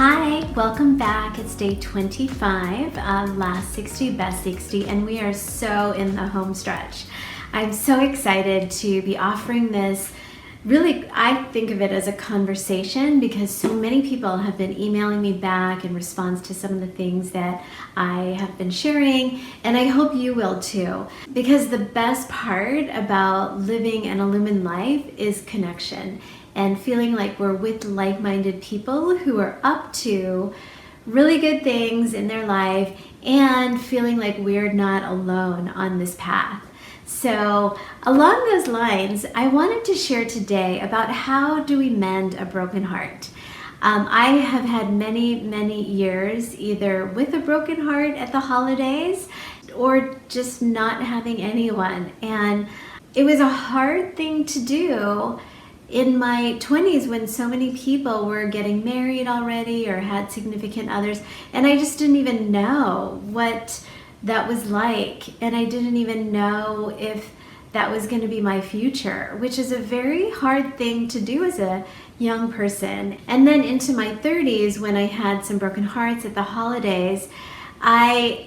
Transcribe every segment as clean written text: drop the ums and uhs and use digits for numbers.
Hi, welcome back. It's day 25 of Last 60 Best 60, and we are so in the home stretch. I'm so excited to be offering this. Really, I think of it as a conversation because so many people have been emailing me back in response to some of the things that I have been sharing, and I hope you will too. Because the best part about living an illumined life is connection and feeling like we're with like-minded people who are up to really good things in their life and feeling like we're not alone on this path. So along those lines, I wanted to share today about how do we mend a broken heart. I have had many years either with a broken heart at the holidays or just not having anyone. And it was a hard thing to do in my 20s when so many people were getting married already or had significant others, and I just didn't even know what that was like, and I didn't even know if that was going to be my future, which is a very hard thing to do as a young person. And then into my 30s, when I had some broken hearts at the holidays, I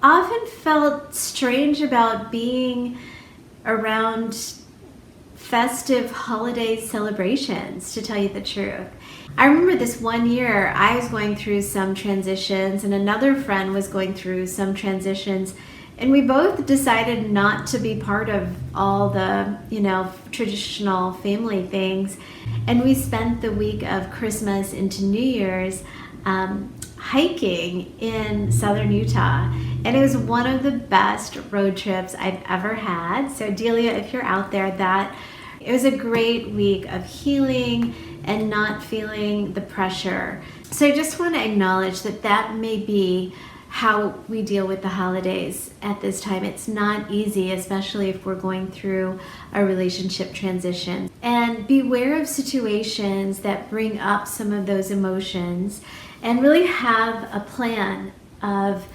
often felt strange about being around festive holiday celebrations, to tell you the truth. I remember this one year I was going through some transitions and another friend was going through some transitions, and we both decided not to be part of all the, traditional family things, and we spent the week of Christmas into New Year's hiking in southern Utah, and it was one of the best road trips I've ever had. So Delia, if you're out there, it was a great week of healing and not feeling the pressure. So I just want to acknowledge that may be how we deal with the holidays at this time. It's not easy, especially if we're going through a relationship transition. And beware of situations that bring up some of those emotions, and really have a plan of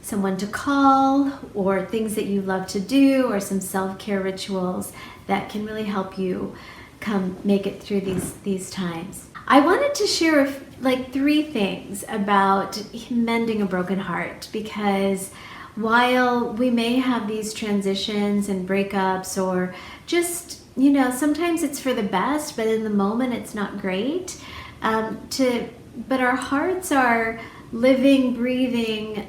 someone to call or things that you love to do or some self-care rituals that can really help you make it through these times. I wanted to share like 3 things about mending a broken heart, because while we may have these transitions and breakups, or just, sometimes it's for the best, but in the moment it's not great, but our hearts are living, breathing,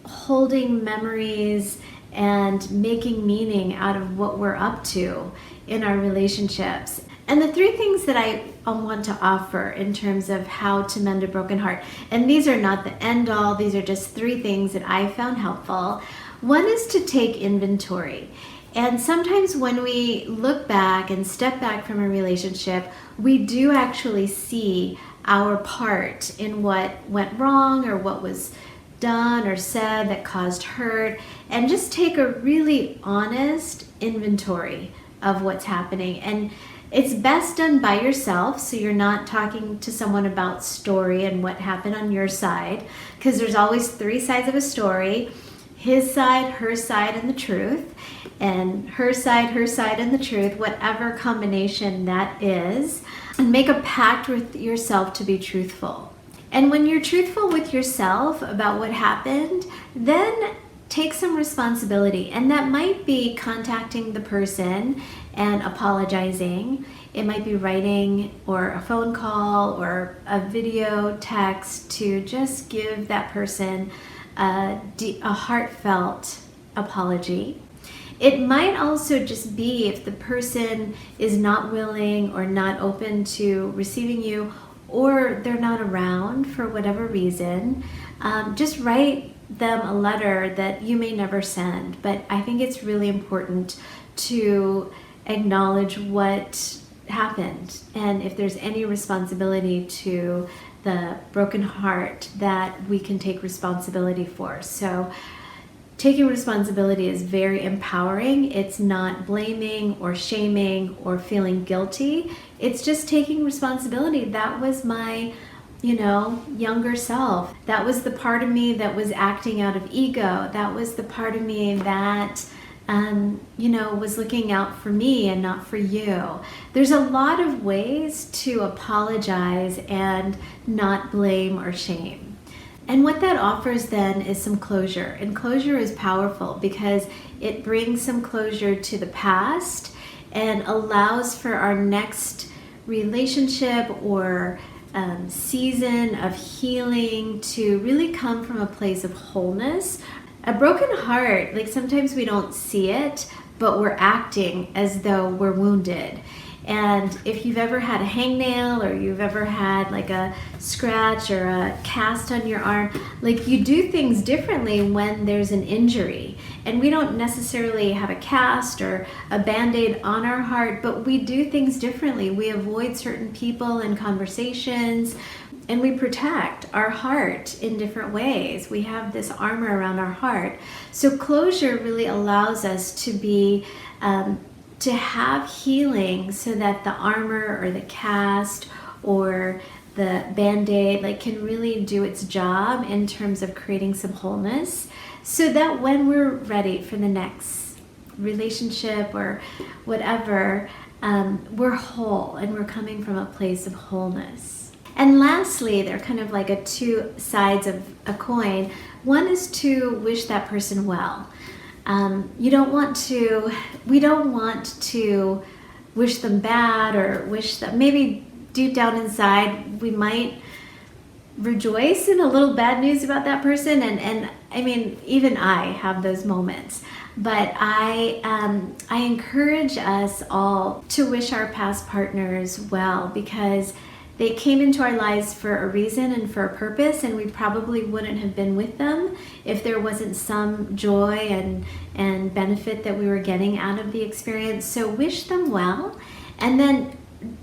holding memories and making meaning out of what we're up to in our relationships. And the 3 things that I want to offer in terms of how to mend a broken heart, and these are not the end all, these are just 3 things that I found helpful. One is to take inventory. And sometimes when we look back and step back from a relationship, we do actually see our part in what went wrong or what was done or said that caused hurt, and just take a really honest inventory of what's happening. And it's best done by yourself, so you're not talking to someone about story and what happened on your side, because there's always 3 sides of a story: his side, her side, and the truth, and her side, and the truth, whatever combination that is. And make a pact with yourself to be truthful. And when you're truthful with yourself about what happened, then take some responsibility. And that might be contacting the person and apologizing. It might be writing or a phone call or a video text to just give that person a heartfelt apology. It might also just be, if the person is not willing or not open to receiving you, or they're not around for whatever reason, just write them a letter that you may never send. But I think it's really important to acknowledge what happened, and if there's any responsibility to the broken heart, that we can take responsibility for. So taking responsibility is very empowering. It's not blaming or shaming or feeling guilty. It's just taking responsibility. That was my, younger self. That was the part of me that was acting out of ego. That was the part of me that was looking out for me and not for you. There's a lot of ways to apologize and not blame or shame. And what that offers then is some closure. And closure is powerful because it brings some closure to the past and allows for our next relationship or season of healing to really come from a place of wholeness. A broken heart, like sometimes we don't see it, but we're acting as though we're wounded. And if you've ever had a hangnail or you've ever had like a scratch or a cast on your arm, like you do things differently when there's an injury. And we don't necessarily have a cast or a Band-Aid on our heart, but we do things differently. We avoid certain people and conversations, and we protect our heart in different ways. We have this armor around our heart. So closure really allows us to be to have healing so that the armor or the cast or the Band-Aid can really do its job in terms of creating some wholeness, so that when we're ready for the next relationship or whatever, we're whole and we're coming from a place of wholeness. And lastly, they're kind of like two sides of a coin. One is to wish that person well. We don't want to wish them bad or wish them, maybe deep down inside, we might rejoice in a little bad news about that person. And I mean, even I have those moments, but I encourage us all to wish our past partners well, because they came into our lives for a reason and for a purpose, and we probably wouldn't have been with them if there wasn't some joy and benefit that we were getting out of the experience. So wish them well, and then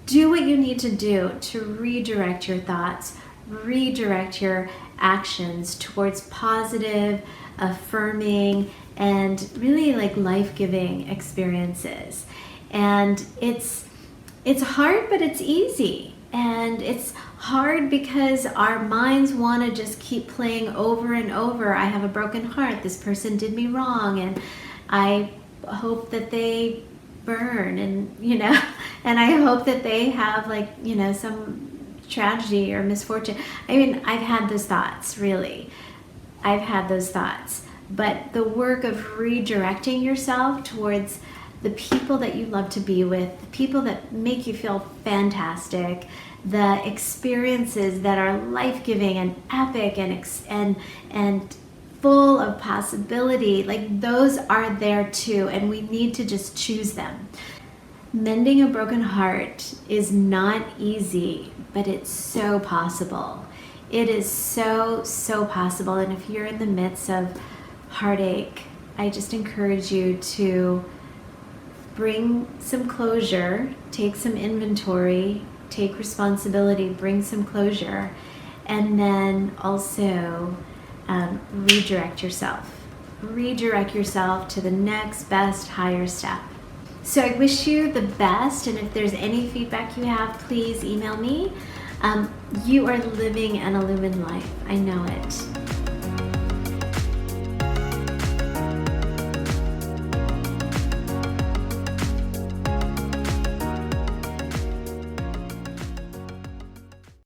do what you need to do to redirect your thoughts, redirect your actions towards positive, affirming, and really life-giving experiences. And it's hard, but it's easy. And it's hard because our minds want to just keep playing over and over. I have a broken heart. This person did me wrong, and I hope that they burn, and and I hope that they have some tragedy or misfortune. I mean, I've had those thoughts, really. I've had those thoughts. But the work of redirecting yourself towards the people that you love to be with, the people that make you feel fantastic, the experiences that are life-giving and epic and full of possibility, those are there too, and we need to just choose them. Mending a broken heart is not easy, but it's so possible. It is so, so possible. And if you're in the midst of heartache, I just encourage you to bring some closure, take some inventory, take responsibility, bring some closure, and then also redirect yourself. Redirect yourself to the next best higher step. So I wish you the best, and if there's any feedback you have, please email me. You are living an illumined life. I know it.